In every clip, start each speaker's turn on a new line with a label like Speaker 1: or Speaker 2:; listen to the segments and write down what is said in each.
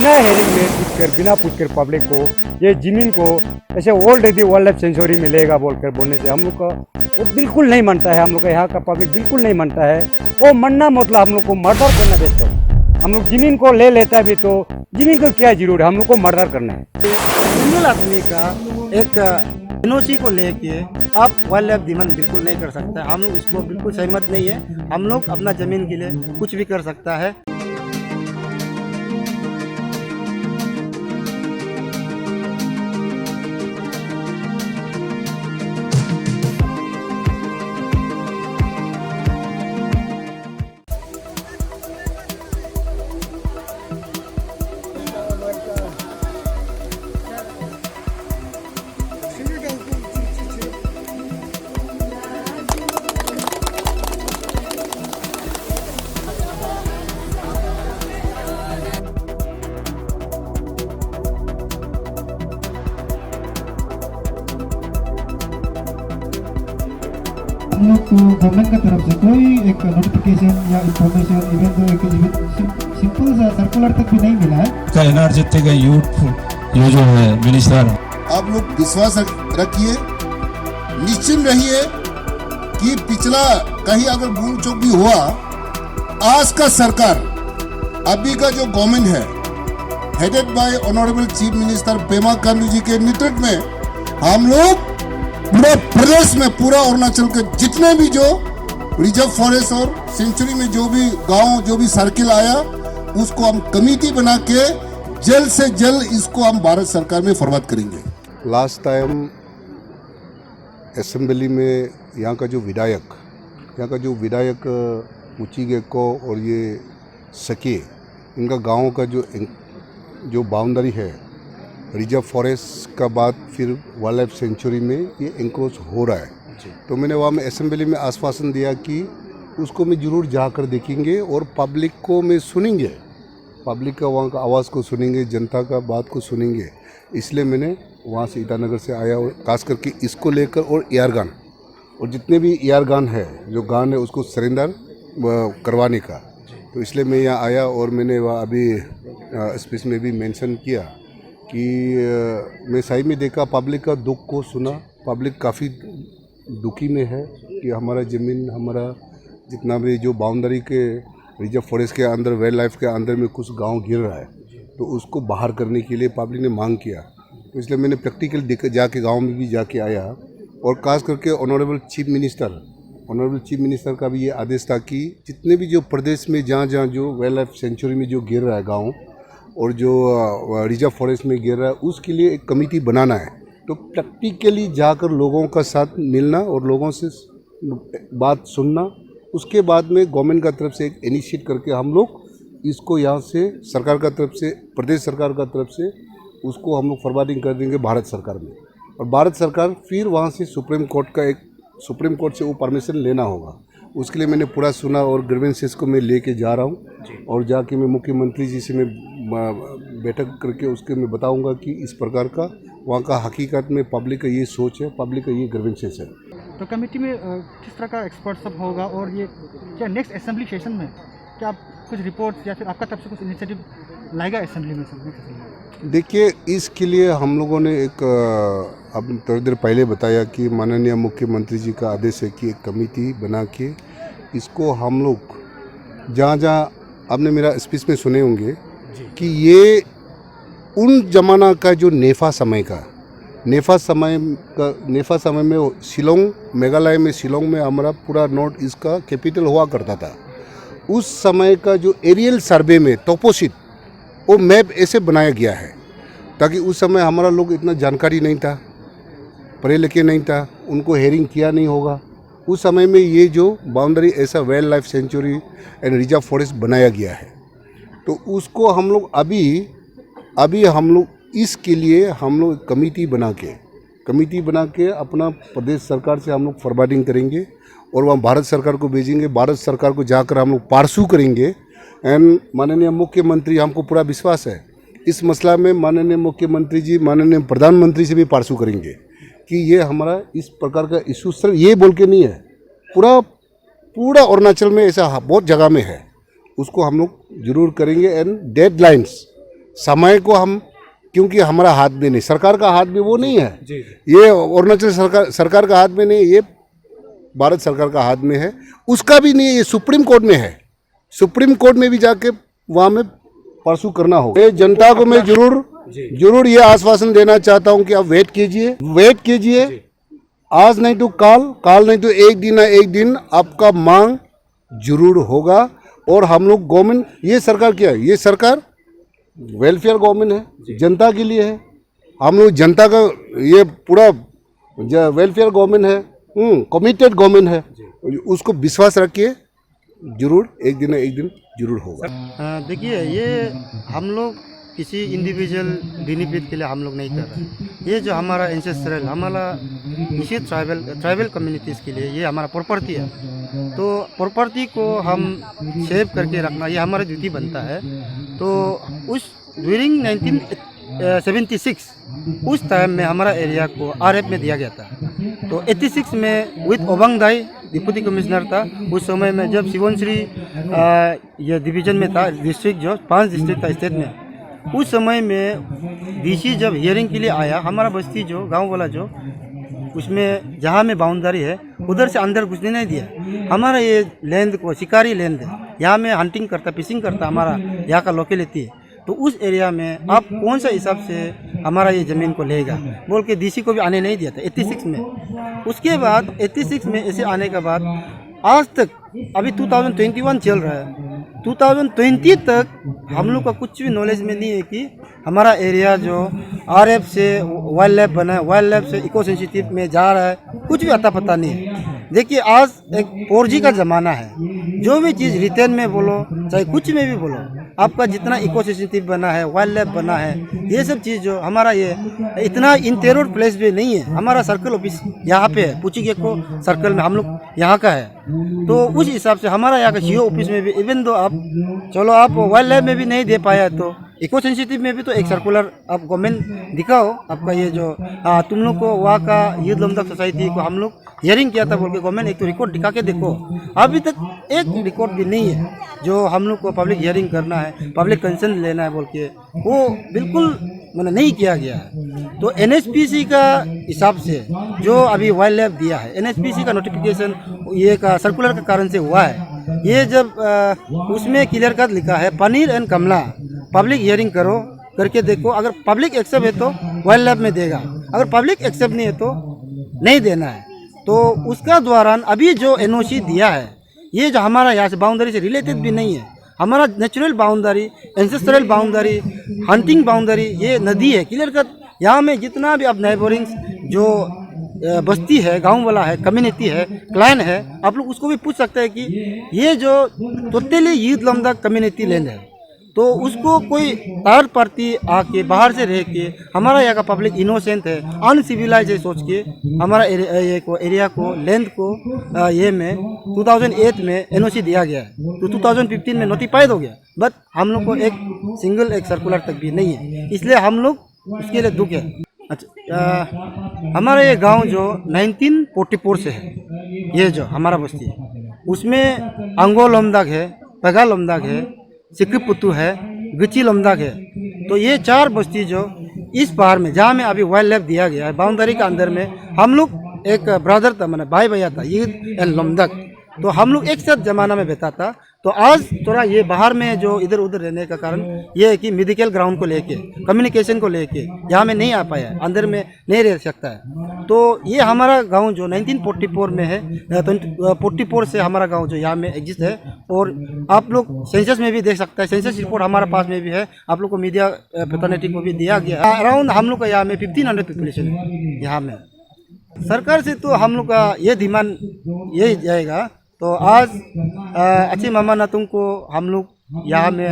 Speaker 1: बिना हेरिंग में पूछकर बिना पूछकर पब्लिक को ये ज़मीन को ऐसे ऑलरेडी वाइल्ड लाइफ सेंचुरी मिलेगा बोलकर बोलने से हम लोग का वो बिल्कुल नहीं मानता है। हम लोग का यहाँ का पब्लिक बिल्कुल नहीं मानता है। वो मानना मतलब हम लोग को मर्डर करना बेहतर है। हम लोग ज़मीन को ले लेता भी तो ज़मीन को क्या जरूर है, हम लोग को मर्डर करना है।
Speaker 2: सिंगल आदमी का एक एनओसी को लेके आप वाइल्ड लाइफ डिमांड बिल्कुल नहीं कर सकता। हम लोग इसको बिल्कुल सहमत नहीं है। हम लोग अपना ज़मीन के लिए कुछ भी कर सकता है।
Speaker 3: हम लोग को गवर्नमेंट का तरफ से कोई एक नोटिफिकेशन या इंफॉर्मेशन इवन तो एक सिंपल सा सर्कुलर तक भी नहीं मिला है।
Speaker 4: का एनर्जेटिक का यूथ ये जो है मिनिस्टर,
Speaker 5: आप लोग विश्वास रखिए, निश्चिंत रहिए कि पिछला कहीं अगर भूल चूक भी हुआ, आज का सरकार अभी का जो गवर्नमेंट है headed by honourable chief minister Pema Khandu ji के नेतृत्व में हम लोग पूरे प्रदेश में, पूरा अरुणाचल के जितने भी जो रिजर्व फॉरेस्ट और सेंचुरी में जो भी गांव जो भी सर्किल आया उसको हम कमेटी बना के जल्द से जल्द इसको हम भारत सरकार में फॉरवर्ड करेंगे।
Speaker 6: लास्ट टाइम असेंबली में यहाँ का जो विधायक मुची गेको और ये सके इनका गांव का जो बाउंड्री है रिजर्व फॉरेस्ट का बाद फिर वाइल्ड लाइफ सेंचुरी में ये इंक्रोच हो रहा है। तो मैंने वहाँ में असेंबली में आश्वासन दिया कि उसको मैं ज़रूर जाकर देखेंगे और पब्लिक को मैं सुनेंगे, पब्लिक का वहाँ का आवाज़ को सुनेंगे, जनता का बात को सुनेंगे। इसलिए मैंने वहाँ से ईटानगर से आया और खास करके इसको लेकर और एयर गन और जितने भी एयर गन है जो गन है उसको सरेंडर करवाने का। तो इसलिए मैं यहाँ आया और मैंने वहाँ अभी स्पीच में भी मेंशन किया कि मैं सही में देखा, पब्लिक का दुख को सुना। पब्लिक काफ़ी दुखी में है कि हमारा ज़मीन, हमारा जितना भी जो बाउंड्री के रिजर्व फॉरेस्ट के अंदर, वाइल्ड लाइफ के अंदर में कुछ गांव गिर रहा है, तो उसको बाहर करने के लिए पब्लिक ने मांग किया। तो इसलिए मैंने प्रैक्टिकल जाके गांव में भी जाके आया और खास करके ऑनरेबल चीफ मिनिस्टर का भी ये आदेश था कि जितने भी जो प्रदेश में जहाँ जो वाइल्ड लाइफ सेंचुरी में जो गिर रहा है गाँव और जो रिजर्व फॉरेस्ट में गिर रहा है उसके लिए एक कमेटी बनाना है। तो प्रैक्टिकली जाकर लोगों का साथ मिलना और लोगों से बात सुनना, उसके बाद में गवर्नमेंट का तरफ से एक इनिशिएट करके हम लोग इसको यहाँ से सरकार का तरफ से, प्रदेश सरकार का तरफ से उसको हम लोग फॉरवर्डिंग कर देंगे भारत सरकार में। और भारत सरकार फिर वहाँ से सुप्रीम कोर्ट से वो परमिशन लेना होगा। उसके लिए मैंने पूरा सुना और ग्रीवेंसेस को मैं लेके जा रहा हूँ और जाके मैं मुख्यमंत्री जी से मैं बैठक करके उसके मैं बताऊंगा कि इस प्रकार का वहाँ का हकीकत में पब्लिक का ये सोच है, पब्लिक का ये ग्रीवेंसेस है।
Speaker 2: तो कमेटी में किस तरह का एक्सपर्ट सब होगा और ये क्या नेक्स्ट असेंबली सेशन में क्या आप कुछ रिपोर्ट या फिर आपका तरफ से कुछ इनिशिएटिव लाएगा असेंबली में?
Speaker 6: देखिए, इसके लिए हम लोगों ने एक अब थोड़ी देर पहले बताया कि माननीय मुख्यमंत्री जी का आदेश है कि एक कमेटी बना के इसको हम लोग जहाँ आपने मेरा स्पीच में सुने होंगे कि ये उन जमाना का जो नेफा समय में शिलोंग, मेघालय में शिलोंग में हमारा पूरा नॉर्थ ईस्ट का कैपिटल हुआ करता था। उस समय का जो एरियल सर्वे में टोपोशीट वो मैप ऐसे बनाया गया है ताकि उस समय हमारा लोग इतना जानकारी नहीं था, पढ़े लिखे नहीं था, उनको हेयरिंग किया नहीं होगा। उस समय में ये जो बाउंड्री ऐसा wild life sanctuary and reserve forest बनाया गया है, तो उसको हम लोग अभी हम लोग इसके लिए हम लोग कमेटी बना के अपना प्रदेश सरकार से हम लोग फॉरवर्डिंग करेंगे और वहाँ भारत सरकार को भेजेंगे। भारत सरकार को जाकर हम लोग पार्सू करेंगे एंड माननीय मुख्यमंत्री, हमको पूरा विश्वास है इस मसला में माननीय मुख्यमंत्री जी, माननीय प्रधानमंत्री से भी पार्सू करेंगे कि ये हमारा इस प्रकार का इशू सिर्फ ये बोल के नहीं है, पूरा अरुणाचल में ऐसा बहुत जगह में है, उसको हम लोग जरूर करेंगे। एंड समय को हम, क्योंकि हमारा हाथ में नहीं, सरकार का हाथ में वो नहीं है, ये अरुणाचल सरकार का हाथ में नहीं, ये भारत सरकार का हाथ में है, उसका भी नहीं है, ये सुप्रीम कोर्ट में है। सुप्रीम कोर्ट में भी जाके वहाँ में परसू करना होगा। ये जनता को मैं जरूर ये आश्वासन देना चाहता हूँ कि आप वेट कीजिए, आज नहीं तो काल नहीं तो एक दिन आपका मांग जरूर होगा। और हम लोग गवर्नमेंट, ये सरकार क्या है, ये सरकार वेलफेयर गवर्नमेंट है, जनता के लिए है। हम लोग जनता का ये पूरा वेलफेयर गवर्नमेंट है, कमिटेड गवर्नमेंट है, उसको विश्वास रखिए, जरूर एक दिन जरूर होगा।
Speaker 2: देखिए, ये हम लोग किसी इंडिविजुअल बेनिफिट के लिए हम लोग नहीं कर रहे। ये जो हमारा एंसेस्ट्रल, हमारा इसी ट्राइबल कम्युनिटीज़ के लिए ये हमारा प्रॉपर्टी है, तो प्रॉपर्टी को हम सेव करके रखना ये हमारा ड्यूटी बनता है। तो उस ड्यूरिंग 1976 उस टाइम में हमारा एरिया को आरएफ में दिया गया था। तो 86 में with Obang Dai deputy commissioner था उस समय में, जब शिवनश्री ये डिवीजन में था, डिस्ट्रिक्ट जो 5 डिस्ट्रिक्ट था स्टेट में, उस समय में डीसी जब हियरिंग के लिए आया, हमारा बस्ती जो गांव वाला जो उसमें जहाँ में बाउंड्री है उधर से अंदर घुसने नहीं दिया। हमारा ये लैंड को शिकारी लैंड है, यहाँ में हंटिंग करता फिशिंग करता हमारा यहाँ का लोकेलिटी है। तो उस एरिया में आप कौन सा हिसाब से हमारा ये ज़मीन को लेगा बोल के डीसी को भी आने नहीं दिया था 86 में। उसके बाद 86 में ऐसे आने के बाद आज तक, अभी 2021 चल रहा है, 2020 तक हम लोग का कुछ भी नॉलेज में नहीं है कि हमारा एरिया जो आरएफ से वाइल्ड लाइफ बना है, वाइल्ड लाइफ से इको सेंसिटिव में जा रहा है, कुछ भी अता पता नहीं है। देखिए, आज एक 4G का ज़माना है, जो भी चीज़ रिटर्न में बोलो चाहे कुछ में भी बोलो, आपका जितना इको सेंसिटिव बना है, वाइल्ड लाइफ बना है, ये सब चीज़ जो हमारा ये इतना इंटेरियर प्लेस भी नहीं है। हमारा सर्कल ऑफिस यहाँ पे है, पुचीगेको सर्कल में हम लोग यहाँ का है। तो उस हिसाब से हमारा यहाँ का सीओ ऑफिस में भी, इवन दो आप चलो आप वाइल्ड लाइफ में भी नहीं दे पाया, तो इको सेंसिटिव में भी तो एक सर्कुलर आप गवर्नमेंट दिखाओ। आपका ये जो तुम लोग को वहाँ का यूथ लमदक सोसाइटी को हम लोग हियरिंग किया था बोल के गवर्नमेंट एक तो रिकॉर्ड दिखा के देखो, अभी तक एक रिकॉर्ड भी नहीं है जो हम लोग को पब्लिक हियरिंग करना है, पब्लिक कंसर्न लेना है बोल के, वो बिल्कुल मैंने नहीं किया गया है। तो एनएचपीसी का हिसाब से जो अभी वाइल्ड लाइफ दिया है, एनएचपीसी का नोटिफिकेशन ये का सर्कुलर के कारण से हुआ है। ये जब उसमें क्लियर कट लिखा है paneer and Kamla public hearing करो करके देखो, अगर पब्लिक एक्सेप्ट है तो वाइल्ड लाइफ में देगा, अगर पब्लिक एक्सेप्ट नहीं है तो नहीं देना है। तो उसका दौरान अभी जो एनओसी दिया है, ये जो हमारा यहाँ से बाउंड्री से रिलेटेड भी नहीं है, हमारा natural boundary, ancestral boundary, hunting boundary, ये नदी है क्लियर कट। यहाँ में जितना भी अब नेबरिंग जो बस्ती है, गांव वाला है, कम्युनिटी है, क्लाइन है, आप लोग उसको भी पूछ सकते हैं कि ये जो टोटली यूथ लमदक कम्युनिटी लैंड है, तो उसको कोई थर्ड पार्टी आके बाहर से रह के, हमारा यहाँ का पब्लिक इनोसेंट है, अनसिविलाइज है सोच के हमारा एरिया को लैंड को ये में 2008 में एनओसी दिया गया है, तो 2015 में नोटिफाइड हो गया, बट हम लोग को एक सिंगल एक सर्कुलर तक भी नहीं है, इसलिए हम लोग उसके लिए दुख है। अच्छा, हमारा ये गांव जो 1944 से है, ये जो हमारा बस्ती है, उसमें अंगो लमदाग है, पगा लमदाग है, सिक्किपुतु है, गुची लमदाग है। तो ये 4 बस्ती जो इस पहाड़ में जहाँ में अभी वाइल्ड लाइफ दिया गया है, बाउंड्री के अंदर में हम लोग एक ब्रदर था, मैंने भाई भैया था, यूथ एंड लमदाग, तो हम लोग एक साथ जमाना में बैठा था। तो आज थोड़ा ये बाहर में जो इधर उधर रहने का कारण ये है कि मेडिकल ग्राउंड को लेके, कम्युनिकेशन को लेके यहाँ में नहीं आ पाया, अंदर में नहीं रह सकता है। तो ये हमारा गांव जो 1944 में है, 44 से हमारा गांव जो यहाँ में एग्जिस्ट है, और आप लोग सेंसस में भी देख सकते हैं, सेंसस रिपोर्ट हमारे पास में भी है, आप लोग को मीडिया पैटर्निटी को भी दिया गया है। अराउंड हम लोग का यहाँ में 1500 पॉपुलेशन है यहाँ में। सरकार से तो हम लोग का ये डिमांड यही जाएगा। तो आज अच्छी मामा नातुंग को हम लोग यहाँ में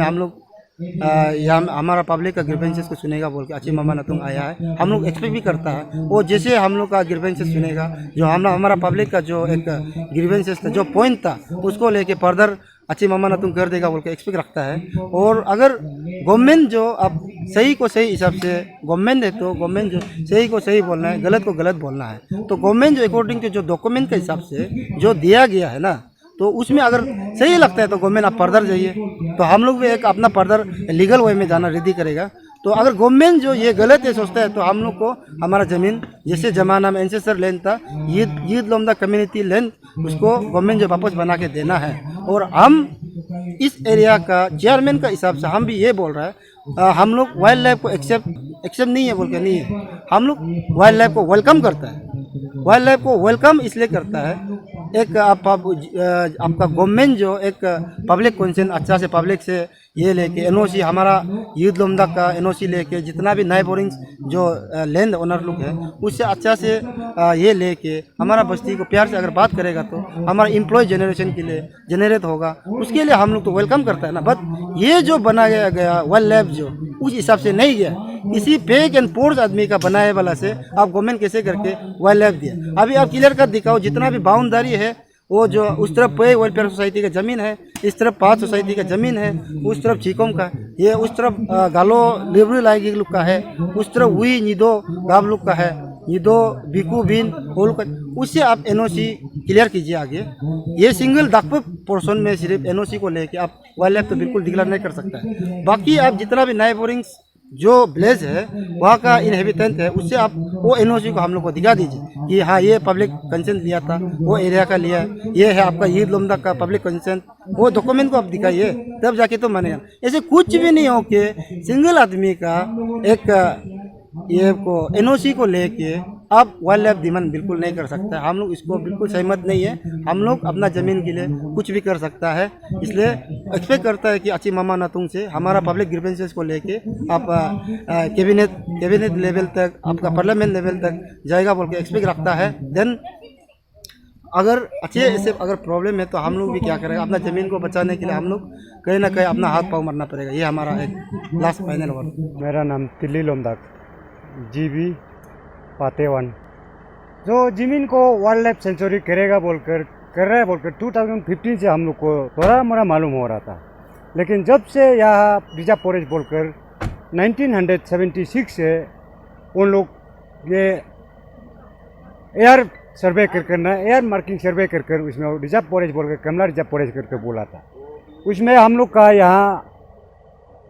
Speaker 2: यहाँ हमारा पब्लिक का ग्रीवेंसेस को सुनेगा बोल के अच्छी मामा नातुंग आया है, हम लोग एक्सपेक्ट भी करता है वो जैसे हम लोग का ग्रीवेंसेस सुनेगा, जो हमारा पब्लिक का जो एक ग्रीवेंसेस था, जो पॉइंट था, उसको लेके फर्दर अच्छी मामा नातुंग कर देगा बोल के एक्सपेक्ट रखता है। और अगर गवर्नमेंट जो अब सही को सही हिसाब से गवर्नमेंट है, तो गवर्नमेंट जो सही को सही बोलना है, गलत को गलत बोलना है, तो गवर्नमेंट जो अकॉर्डिंग टू जो डॉक्यूमेंट के हिसाब से जो दिया गया है ना, तो उसमें अगर सही लगता है तो गवर्नमेंट आप फर्दर जाइए, तो हम लोग भी एक अपना फर्दर लीगल वे में जाना रेडी करेगा। तो अगर गवर्नमेंट जो ये गलत है सोचता है तो हम लोग को हमारा ज़मीन जैसे ज़माना में एंसेस्टर लैंड था ईद लोमदा कम्युनिटी लैंड उसको गवर्नमेंट जो वापस बना के देना है। और हम इस एरिया का चेयरमैन का हिसाब से हम भी ये बोल रहे हैं हम लोग वाइल्ड लाइफ को एक्सेप्ट नहीं है बोल के नहीं है, हम लोग वाइल्ड लाइफ को वेलकम करता है। वाइल्ड लाइफ को वेलकम इसलिए करता है एक आपका गवर्नमेंट जो एक पब्लिक कंसेंट अच्छा से पब्लिक से ये लेके एनओसी हमारा यूथ लोमदा का एनओसी लेके जितना भी नए बोरिंग जो लैंड ओनर लोग हैं उससे अच्छा से ये लेके हमारा बस्ती को प्यार से अगर बात करेगा तो हमारा एम्प्लॉय जनरेशन के लिए जनरेट होगा, उसके लिए हम लोग तो वेलकम करता है ना। बट ये जो बनाया गया वाइल्ड लाइफ जो उस हिसाब से नहीं गया, किसी फेक एंड पोर्स आदमी का बनाए वाला से आप गवर्नमेंट कैसे करके वाइल्ड लाइफ दिया। अभी आप क्लियर कर दिखाओ जितना भी बाउंड्री है वो जो उस तरफ पे वेलफेयर सोसाइटी का ज़मीन है, इस तरफ 5 सोसाइटी का ज़मीन है, उस तरफ चीकोम का, ये उस तरफ गालो लिबरल लाइग लोग का है, उस तरफ हुई निदो गाब लोग का है, निदो बिकू बिन होल का, उससे आप एनओसी क्लियर कीजिए आगे। ये सिंगल दाकप पोर्शन में सिर्फ एनओसी को लेके आप वाइल्ड लाइफ तो बिल्कुल डिक्लेयर नहीं कर सकता है। बाकी आप जितना भी नए बोरिंग्स जो विलेज है वहाँ का इनहेबिटेंट है उससे आप वो एनओसी को हम लोग को दिखा दीजिए कि हाँ ये पब्लिक कंसेंट लिया था, वो एरिया का लिया, ये है आपका ईद लोमदा का पब्लिक कंसेंट, वो डॉक्यूमेंट को आप दिखाइए तब जाके तो मानेगा। ऐसे कुछ भी नहीं हो कि सिंगल आदमी का एक ये को एनओसी को लेके आप वाइल्ड लाइफ डिमांड बिल्कुल नहीं कर सकता है। हम लोग इसको बिल्कुल सहमत नहीं है। हम लोग अपना ज़मीन के लिए कुछ भी कर सकता है, इसलिए एक्सपेक्ट करता है कि अच्छी मामा नातुंग से हमारा पब्लिक ग्रीवेंसेस को लेके आप कैबिनेट लेवल तक आपका पार्लियामेंट लेवल तक जाएगा बोल के एक्सपेक्ट रखता है। देन अगर अच्छे ऐसे अगर प्रॉब्लम है तो हम लोग भी क्या करेंगे, अपना ज़मीन को बचाने के लिए हम लोग कहीं ना कहीं अपना हाथ पाँव मारना पड़ेगा। ये हमारा एक लास्ट फाइनल वर्ड।
Speaker 1: मेरा नाम तिल्ली लोमदाक जीबी पातेवन। जो ज़मीन को वाइल्ड लाइफ सेंचुरी करेगा बोलकर कर रहा है बोलकर 2015 से हम लोग को थोड़ा मोड़ा मालूम हो रहा था, लेकिन जब से यहाँ रिजर्व फॉरेस्ट बोलकर 1976 से उन लोग ये एयर सर्वे कर ना एयर मार्किंग सर्वे कर उसमें रिजर्व फॉरेस्ट बोलकर कमला रिजर्व फॉरेस्ट करके बोला था। उसमें हम लोग का यहाँ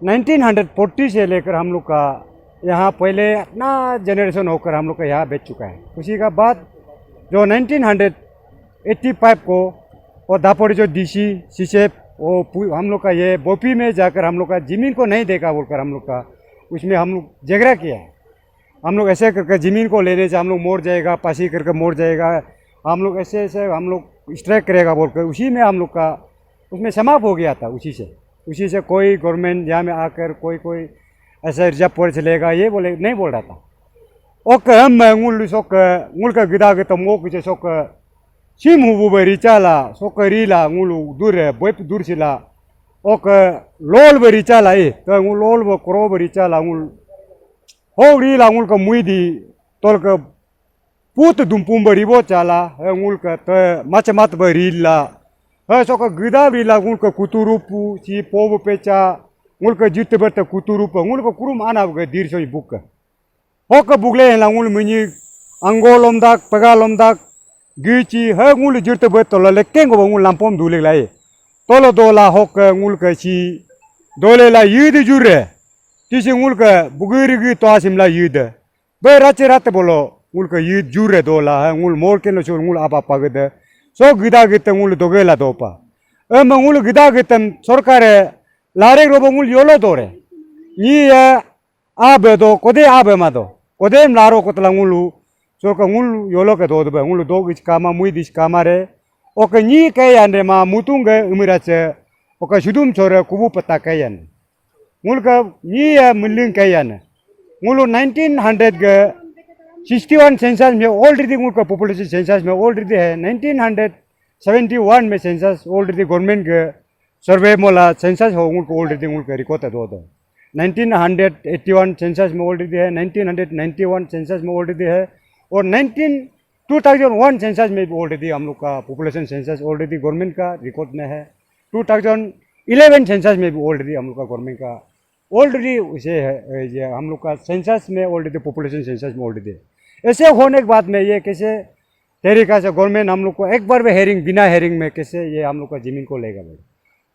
Speaker 1: 1940 से लेकर हम लोग का यहाँ पहले अपना जनरेशन होकर हम लोग का यहाँ बेच चुका है। उसी का बाद जो 1985 को और दापोड़ी जो डीसी सीसेप वो हम लोग का ये बोपी में जाकर हम लोग का ज़मीन को नहीं देखा बोलकर हम लोग का उसमें हम लोग झगड़ा किया है। हम लोग ऐसे करके ज़मीन को लेने से हम लोग मोड़ जाएगा, पासी करके मोड़ जाएगा, हम लोग ऐसे ऐसे हम लोग स्ट्राइक करेगा बोलकर उसी में हम लोग का उसमें समाप्त हो गया था। उसी से कोई गवर्नमेंट यहाँ में आकर कोई ऐसा रिजर्व फॉरेस्ट लेगा ये नहीं बोल रहा था। ओके हम ngul ka gida ke tomo ke sok sim hubu beri chala sok rila ngulu dure boy dur sila oke lol beri chala ka ngul lol bo kro beri chala ngul ho rila ngul ka muidi tol ka put dumpum beri bo chala ngul ka te machamat beri la sok gida rila ngul ka kuturupu si pobo pecha ngul ka jitte berta kuturupu ngul ka kurum ana ga dirso bukka hoka bugle la ngul mini angolomdak pagalomdak gichi ha ngul jirte berta la lekeng go ngul lampom dule lai tolo dola hoka ngul ka si dole la yid jure tisi ngul ka bugiri gi to asim la yid be rache rat bolo ngul ka yid jure dola ha ngul mor ken lo ngul apa pagde so gida gite ngul dogela dopa ngul gida gitem sorkare लारे robo ngul yolo dore ni abe do kode abe ma do kode laro kotla ngulu so ka ngul yolo ke do do ngul do gich kama mui dis kamare o ka ni ke yande ma mutunge umirache o ka shudum chore kubu pata ke yan ngul ka ni mulling ke yan ngulu 1900 ge 61 census में already ngul का population census में already है 1971 में census already government के सर्वे मोला census हो उनको already उनको रिकॉर्ड है दो 1981 सेंसस में ऑलरेडी है 1991 सेंसस में ऑलरेडी है और 2001 सेंसस में भी ऑलरेडी हम लोग का पॉपुलेशन सेंसस ऑलरेडी गवर्नमेंट का रिकॉर्ड में है। 2011 सेंसस में भी ऑलरेडी हम लोग का गवर्नमेंट का ऑलरेडी उसे है ये हम लोग का सेंसस में ऑलरेडी पॉपुलेशन सेंसस में ऑलरेडी है। ऐसे होने के बाद में ये कैसे तरीका से गवर्नमेंट हम लोग को एक बार भी हेयरिंग बिना हेयरिंग में कैसे ये हम लोग का ज़मीन को लेगा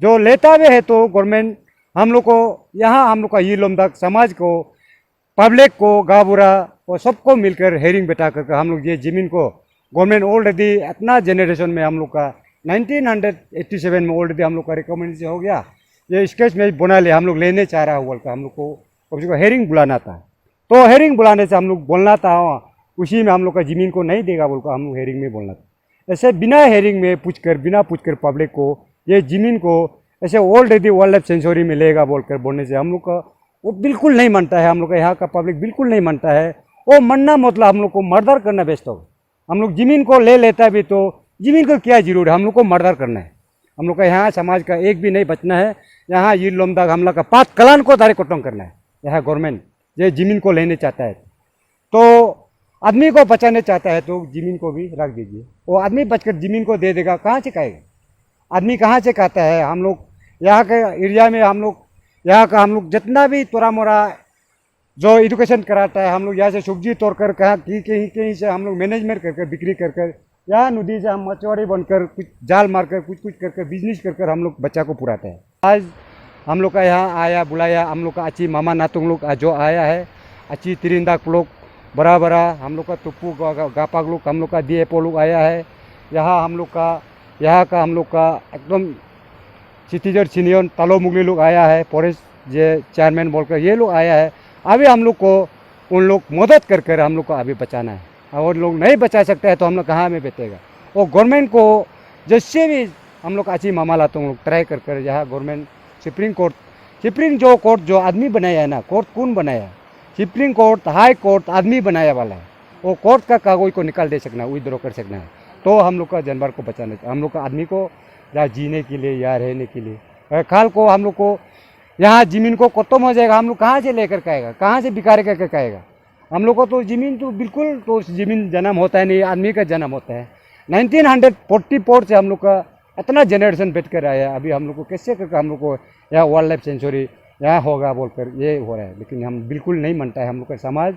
Speaker 1: जो लेता भी है तो गवर्नमेंट हम लोग को यहाँ हम लोग का ये लोमदाग समाज को, पब्लिक को, गाबुरा और सबको मिलकर हेरिंग बैठा करके हम लोग ये ज़मीन को गवर्नमेंट ऑलरेडी इतना जनरेशन में हम लोग का 1987 में ऑलरेडी हम लोग का रिकमेंडेशन हो गया, ये स्केच में बना ले हम लोग लेने चाह रहा बोल कर हम लोग को उसको हेरिंग बुलाना था। तो हेरिंग बुलाने से हम लोग बोलना था उसी में हम लोग का ज़मीन को नहीं देगा बोल कर हम लोग हेरिंग में बोलना था। ऐसे बिना हेरिंग में बिना पूछ कर पब्लिक को ये ज़मीन को ऐसे ऑलरेडी वाइल्ड लाइफ सेंचुरी में लेगा बोल कर बोलने से हम लोग का वो बिल्कुल नहीं मानता है। हम लोग का यहाँ का पब्लिक बिल्कुल नहीं मानता है। वो मानना मतलब हम लोग को मर्डर करना बेस्ट होगा। हम लोग ज़मीन को ले लेता भी तो ज़मीन को क्या जरूर है, हम लोग को मर्डर करना है। हम लोग का यहाँ समाज का एक भी नहीं बचना है। यहाँ ये लोमदाग हमला का 5 कलान को दारे कोटम करना है। यहाँ गवर्नमेंट ये ज़मीन को लेने चाहता है तो आदमी को बचाने चाहता है तो ज़मीन को भी रख दीजिए। वो आदमी बचकर ज़मीन को दे देगा, कहाँ से खाएगा आदमी, कहाँ से खाता है। हम लोग यहाँ के एरिया में हम लोग जितना भी तोरा मोरा जो एजुकेशन कराता है, हम लोग यहाँ से सब्जी तोड़ कर कहीं से हम लोग मैनेजमेंट करके बिक्री कर यहाँ नदी से हम मछुआरे बनकर कुछ जाल मारकर कुछ कर बिजनेस कर हम लोग बच्चा को पुराते हैं। आज हम लोग का यहाँ आया बुलाया, हम लोग का अच्छी मामा नातुंग लोग जो आया है, अच्छी तिरिंदा लोग बड़ा हम लोग का तुप्पू गापाग लोग, हम लोग का DFO लोग आया है। यहाँ हम लोग का एकदम सिटीजर सीनियर तालो मुगली लोग आया है, फॉरेस्ट जे चेयरमैन बोलकर ये लोग आया है। अभी हम लोग को उन लोग मदद कर हम लोग को अभी बचाना है। और लोग नहीं बचा सकते हैं तो हम लोग कहाँ में बचेगा। और गवर्नमेंट को जैसे भी हम लोग अच्छी मामा लाते लोग ट्राई कर यहाँ गवर्नमेंट सुप्रीम कोर्ट जो आदमी बनाया है ना, कोर्ट कौन बनाया, सुप्रीम कोर्ट हाई कोर्ट आदमी बनाया वाला है। वो कोर्ट का कागज को निकाल दे सकना है, विड्रॉ कर सकना है तो हम लोग का जानवर को बचाना, हम लोग का आदमी को या जीने के लिए या रहने के लिए। कल को हम लोग को यहाँ ज़मीन को खत्म हो जाएगा, हम लोग कहाँ से लेकर खाएगा, कहाँ से बिकार करके खाएगा। हम लोग को तो ज़मीन तो बिल्कुल तो ज़मीन जन्म होता है नहीं, आदमी का जन्म होता है। 1944 से हम लोग का इतना जनरेशन बैठ कर आया, अभी हम लोग को कैसे करके हम लोग को यहाँ वाइल्ड लाइफ सेंचुरी यहाँ होगा बोलकर ये हो रहा है। लेकिन हम बिल्कुल नहीं मानता है। हम लोग का समाज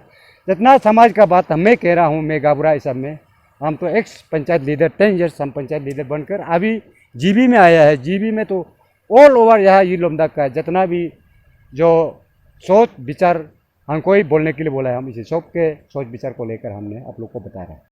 Speaker 1: जितना समाज का बात मैं कह रहा हूँ, मैं गाबुरा इस सब में हम तो एक्स पंचायत लीडर 10 ईयर्स हम पंचायत लीडर बनकर अभी GB में आया है। GB में तो ऑल ओवर यहाँ ये लोमदाग का जितना भी जो सोच विचार हमको ही बोलने के लिए बोला है, हम इसे सबके सोच विचार को लेकर हमने आप लोग को बता रहे हैं।